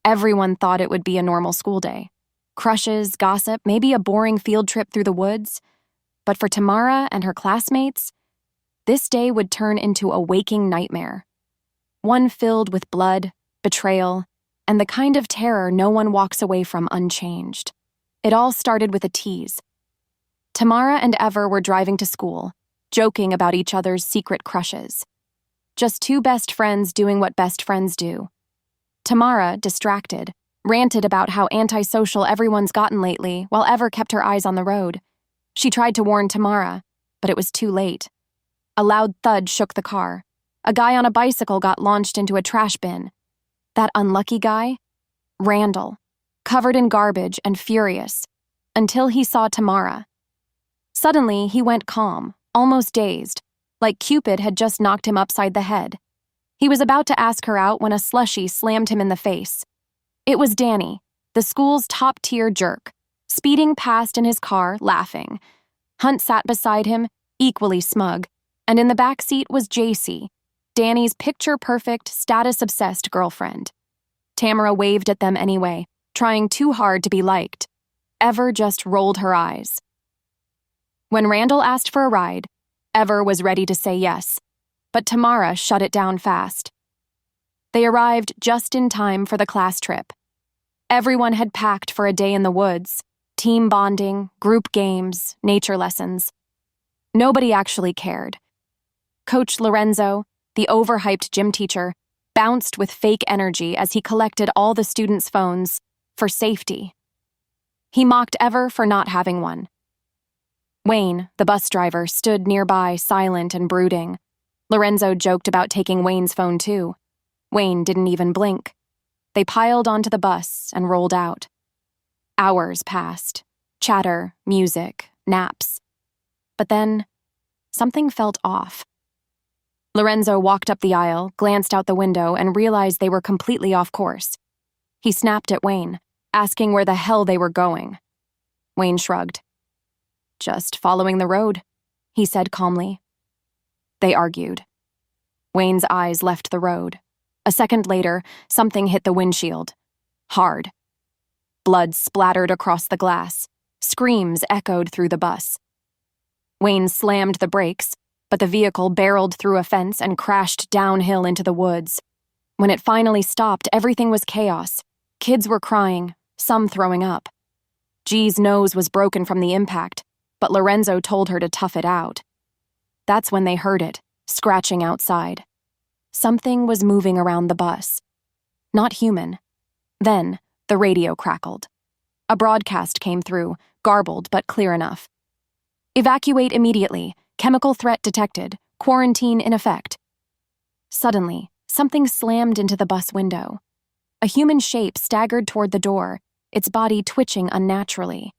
Everyone thought it would be a normal school day. Crushes, gossip, maybe a boring field trip through the woods. But for Tamara and her classmates, this day would turn into a waking nightmare. One filled with blood, betrayal, and the kind of terror no one walks away from unchanged. It all started with a tease. Tamara and Ever were driving to school, joking about each other's secret crushes. Just two best friends doing what best friends do. Tamara, distracted, ranted about how antisocial everyone's gotten lately while Ever kept her eyes on the road. She tried to warn Tamara, but it was too late. A loud thud shook the car. A guy on a bicycle got launched into a trash bin. That unlucky guy? Randall, covered in garbage and furious, until he saw Tamara. Suddenly, he went calm, almost dazed, like Cupid had just knocked him upside the head. He was about to ask her out when a slushie slammed him in the face. It was Danny, the school's top-tier jerk, speeding past in his car, laughing. Hunt sat beside him, equally smug, and in the back seat was JC, Danny's picture-perfect, status-obsessed girlfriend. Tamara waved at them anyway, trying too hard to be liked. Ever just rolled her eyes. When Randall asked for a ride, Ever was ready to say yes, but Tamara shut it down fast. They arrived just in time for the class trip. Everyone had packed for a day in the woods, team bonding, group games, nature lessons. Nobody actually cared. Coach Lorenzo, the overhyped gym teacher, bounced with fake energy as he collected all the students' phones for safety. He mocked Ever for not having one. Wayne, the bus driver, stood nearby, silent and brooding. Lorenzo joked about taking Wayne's phone too. Wayne didn't even blink. They piled onto the bus and rolled out. Hours passed. Chatter, music, naps. But then, something felt off. Lorenzo walked up the aisle, glanced out the window, and realized they were completely off course. He snapped at Wayne, asking where the hell they were going. Wayne shrugged. "Just following the road," he said calmly. They argued. Wayne's eyes left the road. A second later, something hit the windshield. Hard. Blood splattered across the glass. Screams echoed through the bus. Wayne slammed the brakes, but the vehicle barreled through a fence and crashed downhill into the woods. When it finally stopped, everything was chaos. Kids were crying, some throwing up. G's nose was broken from the impact, but Lorenzo told her to tough it out. That's when they heard it, scratching outside. Something was moving around the bus. Not human. Then, the radio crackled. A broadcast came through, garbled but clear enough. "Evacuate immediately. Chemical threat detected. Quarantine in effect." Suddenly, something slammed into the bus window. A human shape staggered toward the door, its body twitching unnaturally.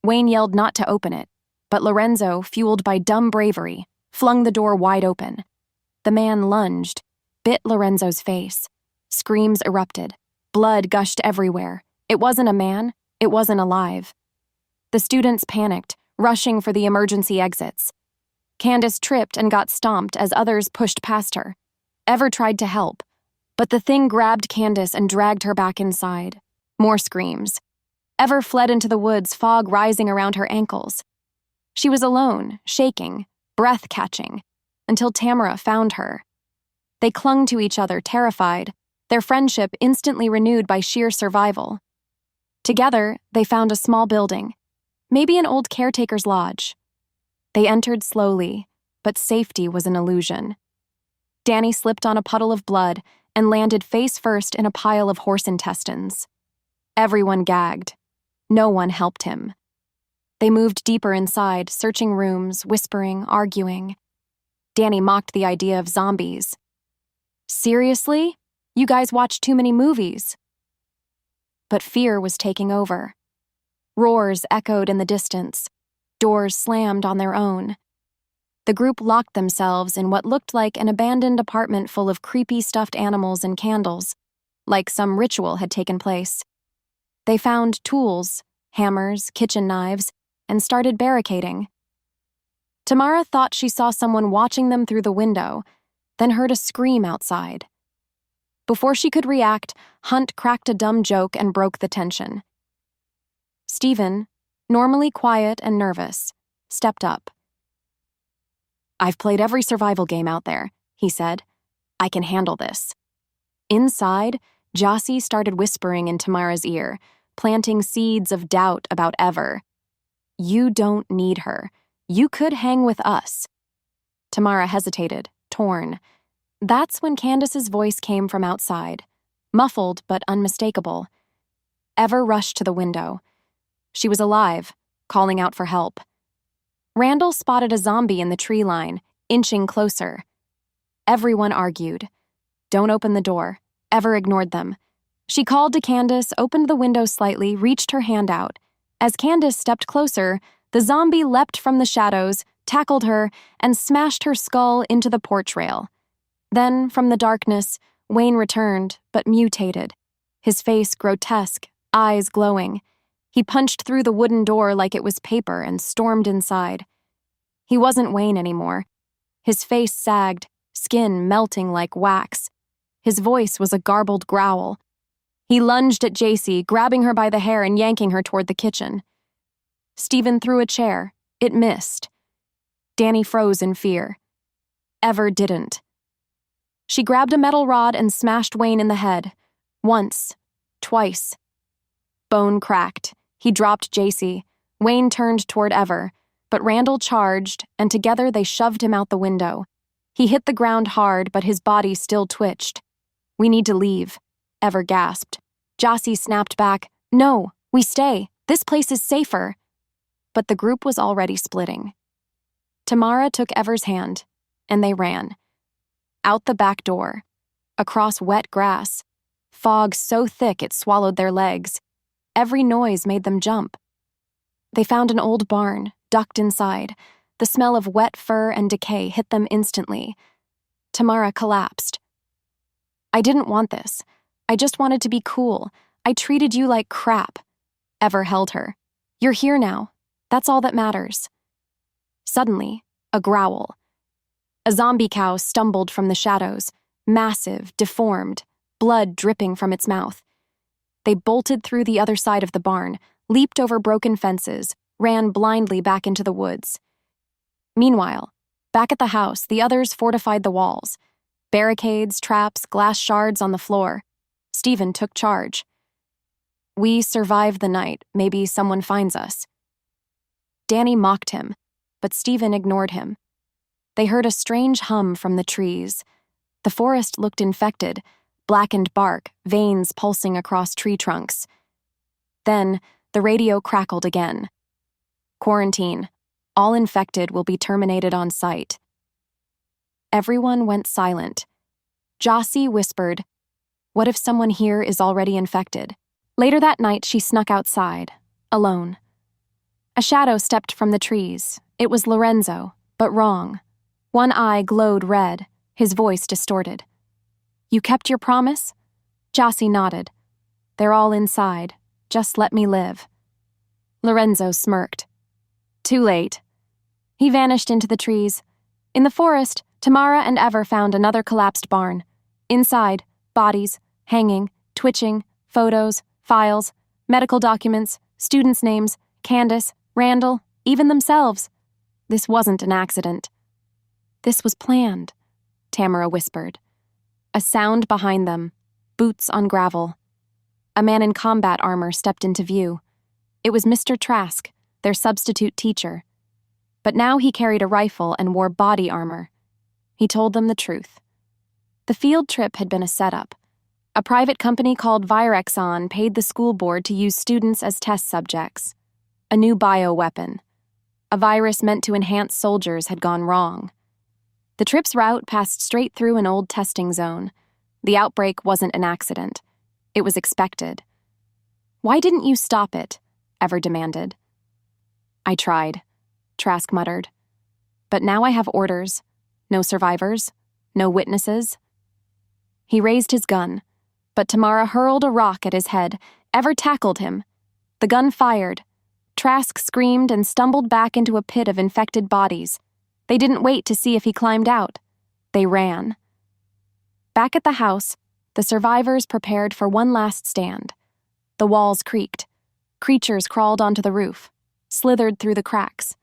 Wayne yelled not to open it, but Lorenzo, fueled by dumb bravery, flung the door wide open. The man lunged, bit Lorenzo's face. Screams erupted. Blood gushed everywhere. It wasn't a man. It wasn't alive. The students panicked, rushing for the emergency exits. Candace tripped and got stomped as others pushed past her. Ever tried to help, but the thing grabbed Candace and dragged her back inside. More screams. Ever fled into the woods, fog rising around her ankles. She was alone, shaking, breath catching, until Tamara found her. They clung to each other, terrified, their friendship instantly renewed by sheer survival. Together, they found a small building, maybe an old caretaker's lodge. They entered slowly, but safety was an illusion. Danny slipped on a puddle of blood and landed face first in a pile of horse intestines. Everyone gagged. No one helped him. They moved deeper inside, searching rooms, whispering, arguing. Danny mocked the idea of zombies. "Seriously? You guys watch too many movies." But fear was taking over. Roars echoed in the distance. Doors slammed on their own. The group locked themselves in what looked like an abandoned apartment full of creepy stuffed animals and candles, like some ritual had taken place. They found tools, hammers, kitchen knives, and started barricading. Tamara thought she saw someone watching them through the window, then heard a scream outside. Before she could react, Hunt cracked a dumb joke and broke the tension. Stephen, normally quiet and nervous, stepped up. "I've played every survival game out there," he said. "I can handle this." Inside, Jossie started whispering in Tamara's ear, planting seeds of doubt about Ever. "You don't need her. You could hang with us." Tamara hesitated, torn. That's when Candace's voice came from outside, muffled but unmistakable. Ever rushed to the window. She was alive, calling out for help. Randall spotted a zombie in the tree line, inching closer. Everyone argued. "Don't open the door." Ever ignored them. She called to Candace, opened the window slightly, reached her hand out. As Candace stepped closer, the zombie leapt from the shadows, tackled her, and smashed her skull into the porch rail. Then, from the darkness, Wayne returned, but mutated. His face grotesque, eyes glowing. He punched through the wooden door like it was paper and stormed inside. He wasn't Wayne anymore. His face sagged, skin melting like wax. His voice was a garbled growl. He lunged at Jacie, grabbing her by the hair and yanking her toward the kitchen. Stephen threw a chair. It missed. Danny froze in fear. Ever didn't. She grabbed a metal rod and smashed Wayne in the head. Once. Twice. Bone cracked. He dropped Jacie. Wayne turned toward Ever, but Randall charged, and together they shoved him out the window. He hit the ground hard, but his body still twitched. "We need to leave," Ever gasped. Jossie snapped back, "No, we stay. This place is safer." But the group was already splitting. Tamara took Ever's hand, and they ran. Out the back door, across wet grass, fog so thick it swallowed their legs. Every noise made them jump. They found an old barn, ducked inside. The smell of wet fur and decay hit them instantly. Tamara collapsed. "I didn't want this. I just wanted to be cool. I treated you like crap." Ever held her. "You're here now. That's all that matters." Suddenly, a growl. A zombie cow stumbled from the shadows, massive, deformed, blood dripping from its mouth. They bolted through the other side of the barn, leaped over broken fences, ran blindly back into the woods. Meanwhile, back at the house, the others fortified the walls. Barricades, traps, glass shards on the floor. Stephen took charge. "We survived the night. Maybe someone finds us." Danny mocked him, but Stephen ignored him. They heard a strange hum from the trees. The forest looked infected, blackened bark, veins pulsing across tree trunks. Then, the radio crackled again. "Quarantine. All infected will be terminated on sight." Everyone went silent. Jossie whispered, "What if someone here is already infected?" Later that night, she snuck outside, alone. A shadow stepped from the trees. It was Lorenzo, but wrong. One eye glowed red, his voice distorted. "You kept your promise?" Jossie nodded. "They're all inside. Just let me live." Lorenzo smirked. "Too late." He vanished into the trees. In the forest, Tamara and Ever found another collapsed barn. Inside, bodies, hanging, twitching, photos, files, medical documents, students' names, Candace, Randall, even themselves. This wasn't an accident. "This was planned," Tamara whispered. A sound behind them, boots on gravel. A man in combat armor stepped into view. It was Mr. Trask, their substitute teacher. But now he carried a rifle and wore body armor. He told them the truth. The field trip had been a setup. A private company called Virexon paid the school board to use students as test subjects. A new bioweapon. A virus meant to enhance soldiers had gone wrong. The trip's route passed straight through an old testing zone. The outbreak wasn't an accident. It was expected. "Why didn't you stop it?" Ever demanded. "I tried," Trask muttered. "But now I have orders. No survivors. No witnesses." He raised his gun, but Tamara hurled a rock at his head. Ever tackled him. The gun fired. Trask screamed and stumbled back into a pit of infected bodies. They didn't wait to see if he climbed out. They ran. Back at the house, The survivors prepared for one last stand. The walls creaked. Creatures crawled onto the roof, slithered through the cracks.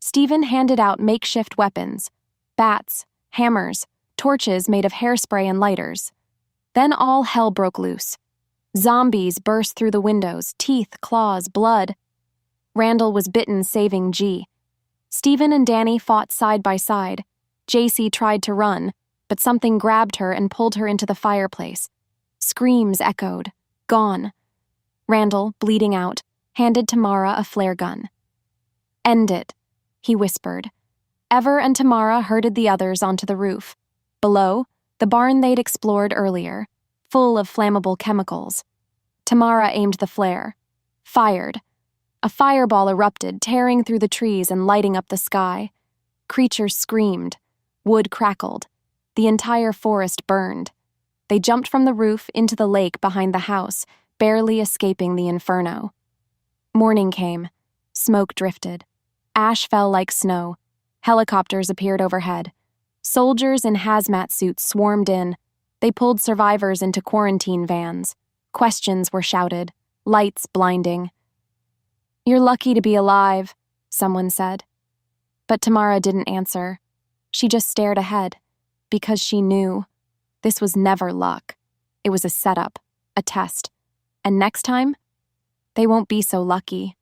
Stephen handed out makeshift weapons: bats, hammers, torches made of hairspray and lighters. Then all hell broke loose. Zombies burst through the windows, teeth, claws, blood. Randall was bitten, saving G. Stephen and Danny fought side by side. JC tried to run, but something grabbed her and pulled her into the fireplace. Screams echoed. Gone. Randall, bleeding out, handed Tamara a flare gun. "End it," he whispered. Ever and Tamara herded the others onto the roof. Below, the barn they'd explored earlier, full of flammable chemicals. Tamara aimed the flare. Fired. A fireball erupted, tearing through the trees and lighting up the sky. Creatures screamed. Wood crackled. The entire forest burned. They jumped from the roof into the lake behind the house, barely escaping the inferno. Morning came. Smoke drifted. Ash fell like snow. Helicopters appeared overhead. Soldiers in hazmat suits swarmed in. They pulled survivors into quarantine vans. Questions were shouted. Lights blinding. "You're lucky to be alive," someone said. But Tamara didn't answer. She just stared ahead, because she knew this was never luck. It was a setup, a test. And next time, they won't be so lucky.